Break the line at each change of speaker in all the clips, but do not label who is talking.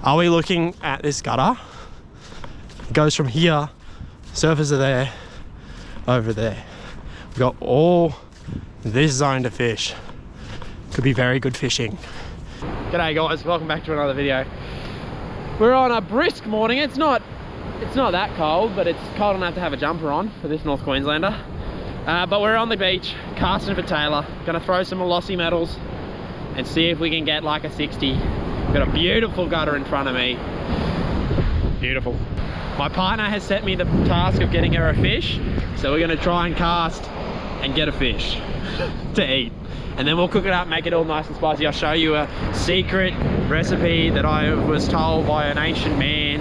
Are we looking at this gutter? It goes from here, surface of there, over there. We've got all this zone to fish. Could be very good fishing. G'day guys, welcome back to another video. We're on a brisk morning. It's not that cold, but it's cold enough to have a jumper on for this North Queenslander. But we're on the beach, casting for tailor. Gonna throw some Malosi metals and see if we can get like a 60. Got a beautiful gutter in front of me. Beautiful. My partner has set me the task of getting her a fish, so we're gonna try and cast and get a fish to eat. And then we'll cook it up, make it all nice and spicy. I'll show you a secret recipe that I was told by an ancient man.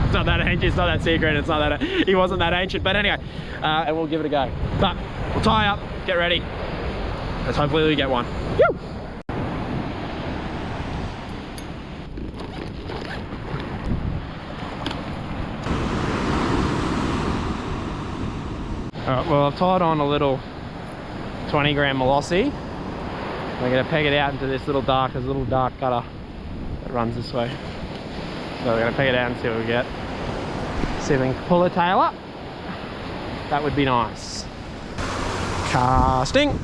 It's not that ancient, it's not that secret, it's not that, he wasn't that ancient. But anyway, and we'll give it a go. But we'll tie up, get ready. Let's hopefully we get one. Woo! Alright, well I've tied on a little 20 gram Malosi. We're going to peg it out into this little dark gutter that runs this way. So we're going to peg it out and see what we get. See if we can pull a tail up. That would be nice. Casting.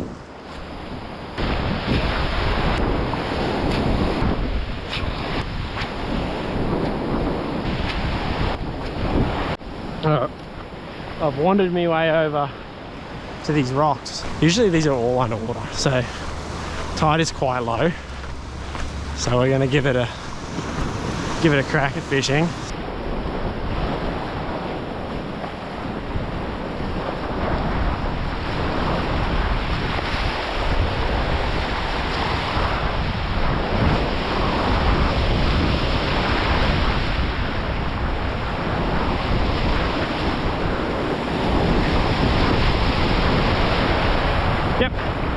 I've wandered my way over to these rocks. Usually these are all underwater, so tide is quite low. So we're gonna give it a crack at fishing.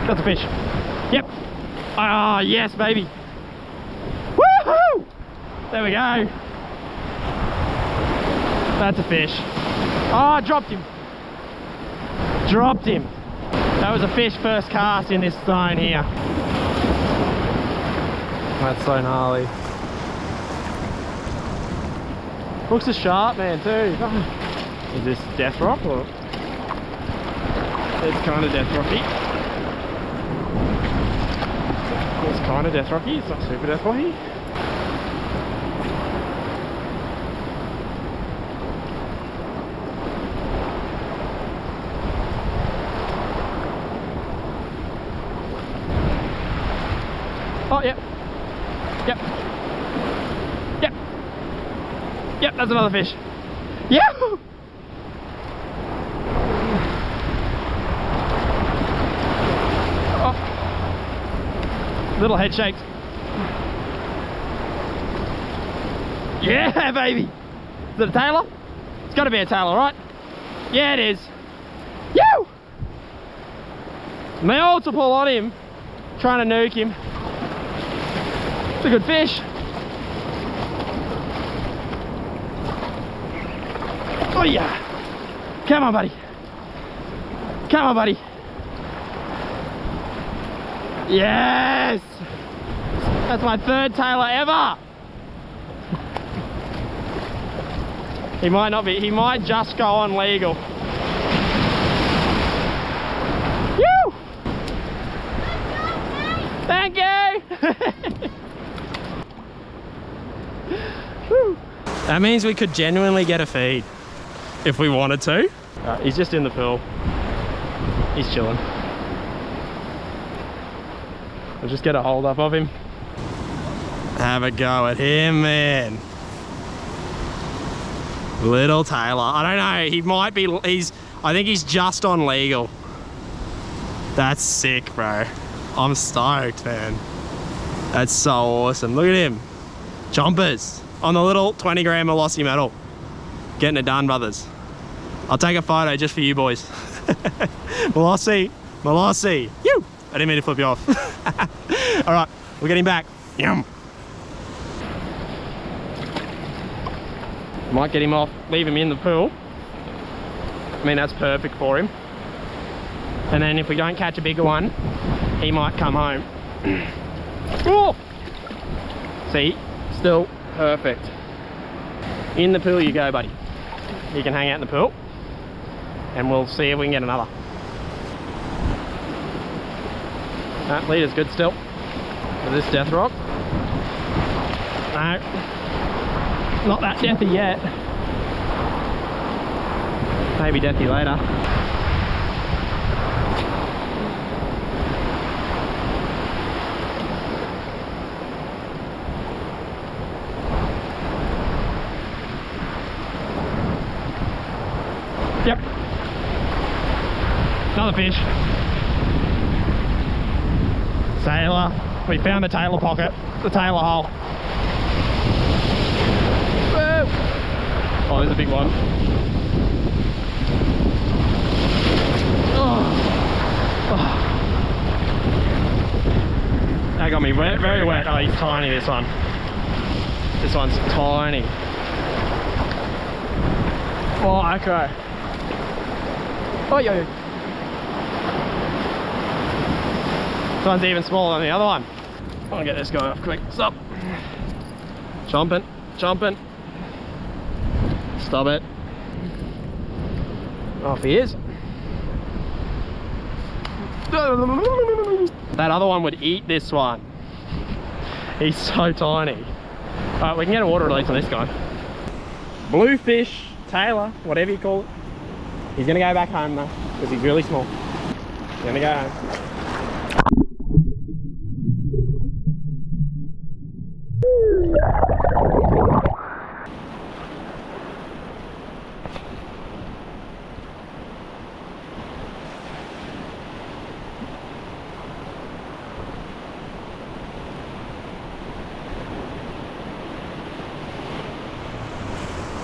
That's a fish. Yep. Ah, yes, baby. Woohoo! There we go. That's a fish. Oh, I dropped him. Dropped him. That was a fish first cast in this zone here. That's so gnarly. Hooks are sharp, man, too. Is this death rock or? It's kind of death rocky. It's kind of death rocky, it's not super death rocky. Oh, yep. Yep. Yep. Yep, that's another fish. Yahoo! Little head shakes. Yeah, baby. Is it a tailor? It's got to be a tailor, right? Yeah, it is. Yoo! Multiple on him, trying to nuke him. It's a good fish. Oh yeah! Come on, buddy. Come on, buddy. Yes! That's my third tailor ever! He might not be, he might just go on legal. Woo! Thank you! That means we could genuinely get a feed if we wanted to. He's just in the pool. He's chilling. We'll just get a hold up of him. Have a go at him, man. Little tailor. I don't know, he might be, I think he's just on legal. That's sick, bro. I'm stoked, man. That's so awesome. Look at him. Chompers on the little 20 gram Malosi metal. Getting it done, brothers. I'll take a photo just for you boys. Malosi, Malosi. You. I didn't mean to flip you off. All right, we're getting back. Yum. Might get him off, leave him in the pool. I mean, that's perfect for him. And then if we don't catch a bigger one, he might come home. Oh! See, still perfect. In the pool you go, buddy. You can hang out in the pool and we'll see if we can get another. That leader's good still. With this death rock. No, not that deathy yet. Maybe deathy later. Yep. Another fish. Tailor. We found the tailor pocket, the tailor hole. Whoa. Oh, there's a big one. Oh. Oh. That got me wet, very wet. Oh, he's tiny, this one. This one's tiny. Oh, okay. Oh, yo. This one's even smaller than the other one. I want to get this guy off quick. Stop. Chomping, chomping. Stop it. Off he is. That other one would eat this one. He's so tiny. Alright, we can get a water release on this guy. Bluefish, tailor, whatever you call it. He's gonna go back home though, because he's really small. He's gonna go home.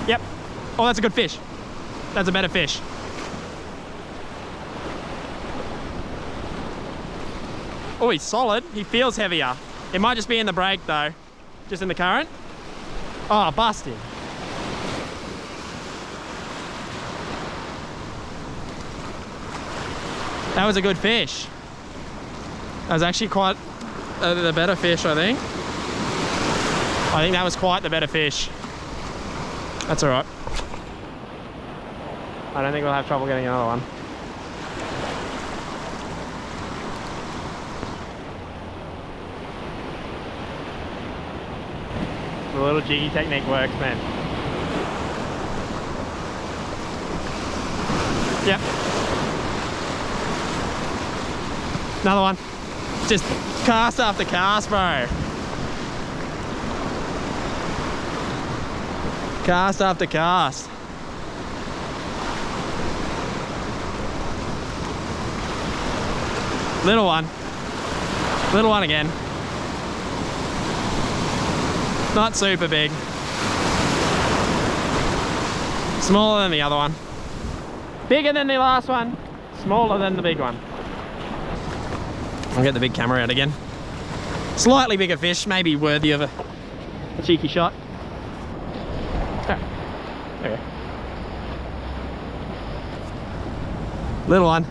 Yep. Oh, that's a good fish. That's a better fish. Oh, he's solid. He feels heavier. It might just be in the break though. Just in the current. Oh, busted. That was a good fish. That was actually quite the better fish, I think. I think that was quite the better fish. That's all right. I don't think we'll have trouble getting another one. The little jiggy technique works, man. Yep. Another one. Just cast after cast, bro. Cast after cast. Little one. Little one again. Not super big. Smaller than the other one. Bigger than the last one. Smaller than the big one. I'll get the big camera out again. Slightly bigger fish, maybe worthy of a cheeky shot. Okay. Little one.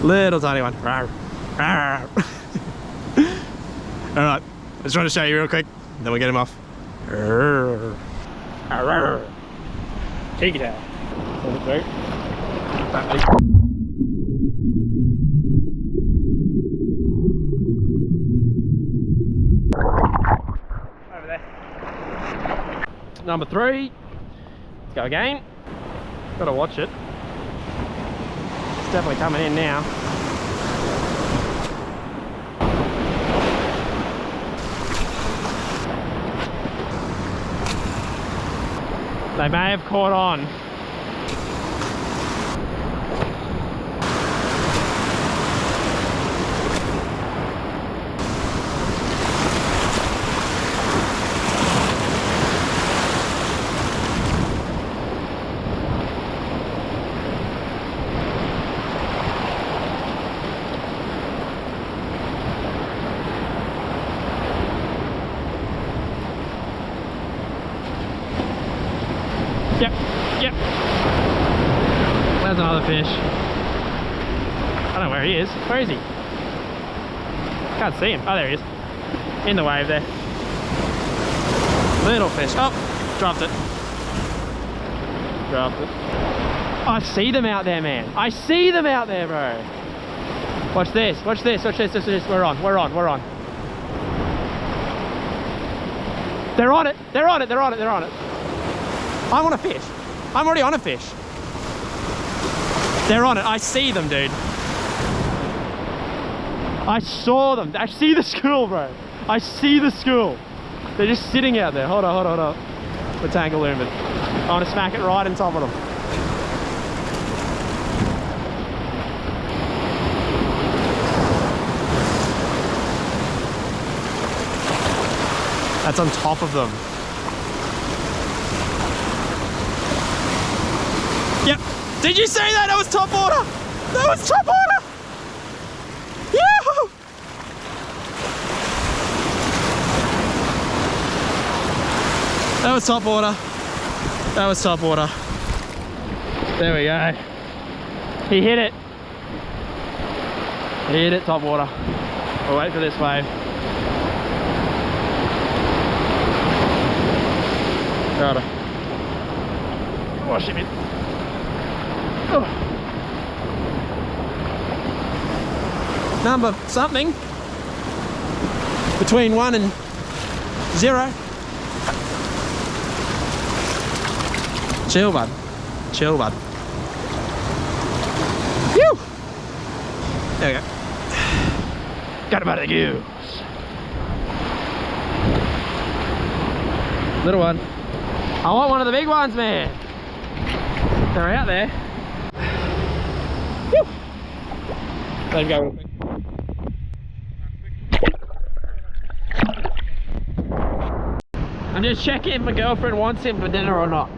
Little tiny one. Rawr. Rawr. Alright, I just want to show you real quick, then we'll get him off. Rawr. Rawr. Cheeky tail. Over there. Number 3. Let's go again. Gotta watch it. It's definitely coming in now. They may have caught on. Yep, yep. There's another fish. I don't know where he is. Where is he? Can't see him. Oh, there he is. In the wave there. Little fish. Oh, dropped it. Dropped it. I see them out there, man. I see them out there, bro. Watch this. Watch this. Watch this. Watch this. We're on. We're on. We're on. They're on it. They're on it. They're on it. They're on it. I'm on a fish. I'm already on a fish. They're on it. I see them, dude. I saw them. I see the school, bro. I see the school. They're just sitting out there. Hold on, hold on, hold on. The tank illumined. I want to smack it right on top of them. That's on top of them. Yep. Did you say that? That was top water. That was top water. Yahoo! That was top water. That was top water. There we go. He hit it. He hit it, top water. We'll wait for this wave. Got it. Wash him in. Oh. Number something. Between 1 and 0. Chill, bud. Chill, bud. Phew! There we go. Got him out of the goose. Little one. I want one of the big ones, man. They're out there. Whew. Let him go real quick. I'm just checking if my girlfriend wants him for dinner or not.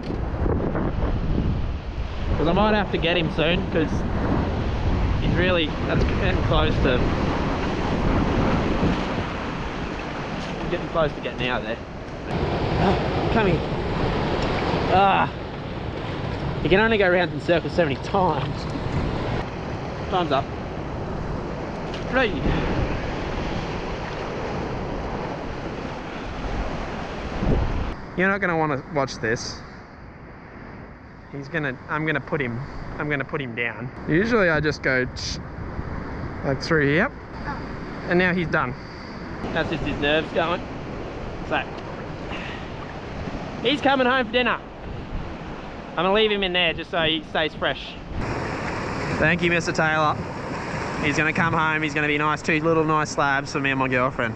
Because I might have to get him soon, because he's really, that's getting close to, getting out there. Oh, come here. Ah. You can only go around in circles so many times. Time's up. Right. You're not gonna want to watch this. I'm gonna put him down. Usually I just go like through here, and now he's done. That's just his nerves going. So he's coming home for dinner. I'm gonna leave him in there just so he stays fresh. Thank you, Mr. Taylor. He's gonna come home. He's gonna be nice. 2 little nice slabs for me and my girlfriend.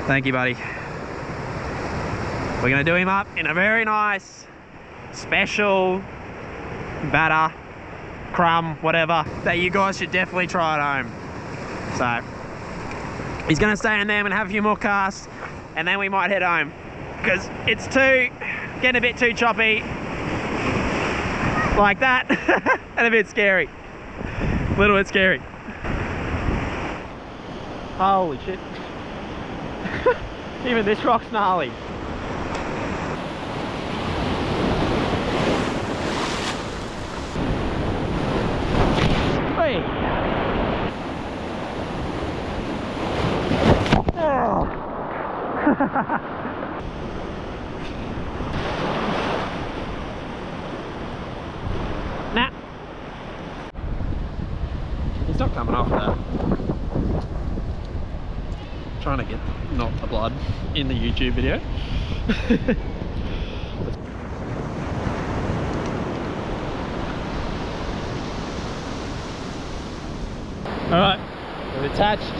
Thank you, buddy. We're gonna do him up in a very nice, special batter, crumb, whatever, that you guys should definitely try at home. So he's gonna stay in there and have a few more casts, and then we might head home, because it's getting a bit too choppy like that and a bit scary. A little bit scary. Holy shit. Even this rock's gnarly. Hey. Oh. Nah. He's not coming off that. Trying to get not the blood in the YouTube video. Alright, we've attached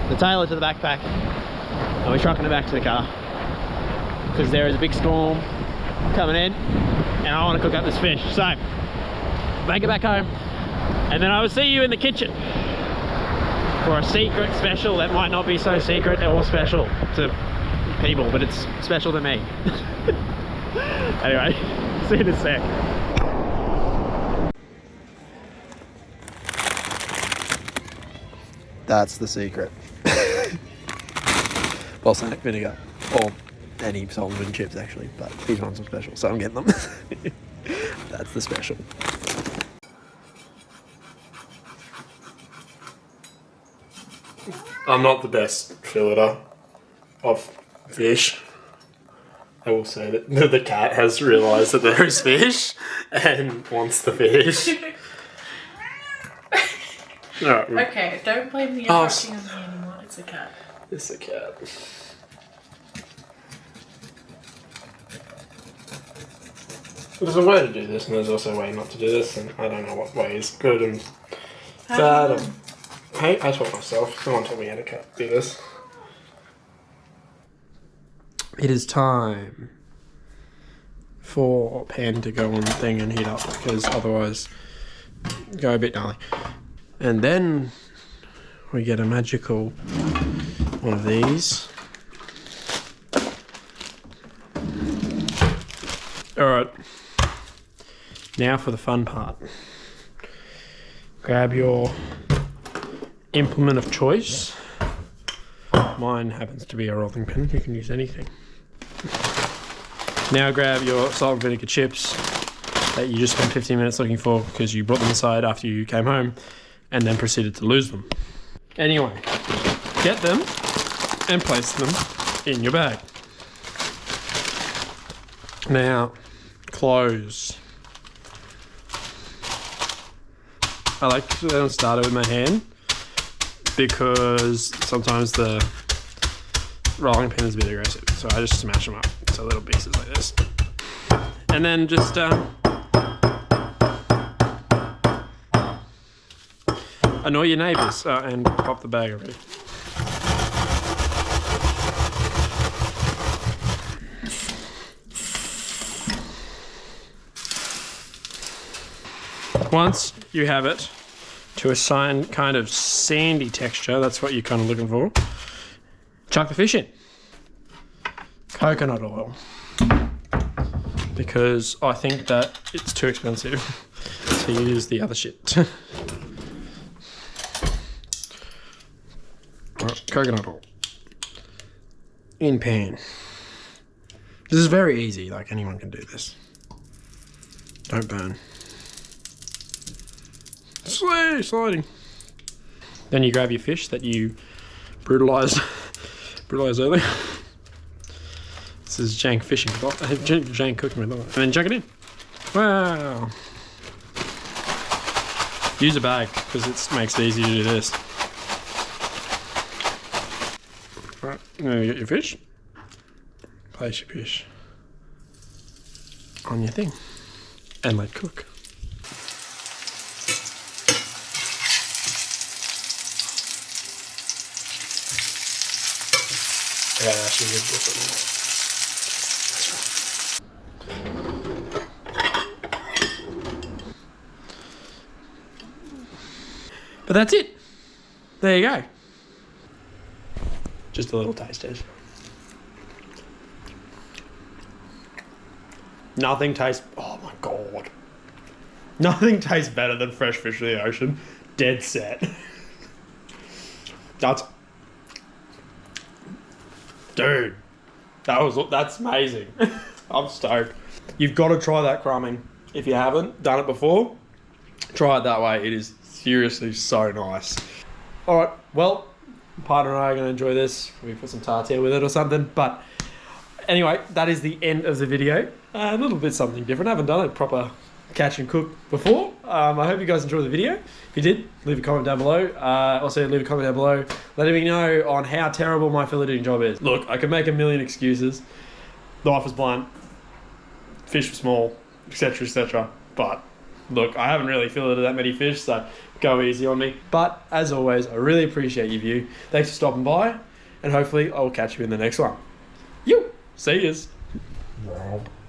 the tailor to the backpack and we're trucking it back to the car because there is a big storm coming in and I want to cook up this fish. So, make it back home and then I will see you in the kitchen for a secret special that might not be so secret or special to people, but it's special to me. Anyway, see you in a sec. That's the secret. Balsamic vinegar, or any salt and chips actually, but these ones are special, so I'm getting them. That's the special. I'm not the best filleter. I've fish. I will say that the cat has realised that there is fish and wants the fish. Alright.
Okay, don't blame the interrupting on me anymore. It's a cat.
It's a cat. There's a way to do this, and there's also a way not to do this, and I don't know what way is good and bad. Hey, I taught myself. Someone taught me how to do this. It is time for pan to go on the thing and heat up, because otherwise go a bit gnarly. And then we get a magical one of these. Alright, now for the fun part. Grab your implement of choice. Mine happens to be a rolling pin, you can use anything. Now grab your salt and vinegar chips that you just spent 15 minutes looking for because you brought them aside after you came home and then proceeded to lose them. Anyway, get them and place them in your bag. Now, close. I like to start it with my hand because sometimes the rolling pin is a bit aggressive, so I just smash them up to little pieces like this. And then just annoy your neighbours and pop the bag already. Once you have it to a kind of sandy texture, that's what you're kind of looking for, chuck the fish in. Coconut oil. Because I think that it's too expensive to use the other shit. Right, coconut oil. In pan. This is very easy, like anyone can do this. Don't burn. Sliding. Then you grab your fish that you brutalized earlier. This is jank fishing, jank cooking with oil. And then chuck it in. Wow. Use a bag because it makes it easy to do this. Right, now you get your fish. Place your fish on your thing and let cook. Yeah, actually good different. But that's it. There you go. Just a little taste test. Nothing tastes, oh my God. Nothing tastes better than fresh fish from the ocean. Dead set. Dude, that's amazing. I'm stoked. You've got to try that crumbing. If you haven't done it before, try it that way. It is seriously so nice. All right, well, partner and I are going to enjoy this. We put some tartare with it or something. But anyway, that is the end of the video. A little bit something different. I haven't done a proper catch and cook before. I hope you guys enjoyed the video. If you did, leave a comment down below. Also, leave a comment down below letting me know on how terrible my filleting job is. Look, I could make a million excuses. Life was blunt. Fish were small, etc, etc. But look, I haven't really filleted that many fish, so go easy on me. But as always, I really appreciate your view. Thanks for stopping by, and hopefully I'll catch you in the next one. See yous.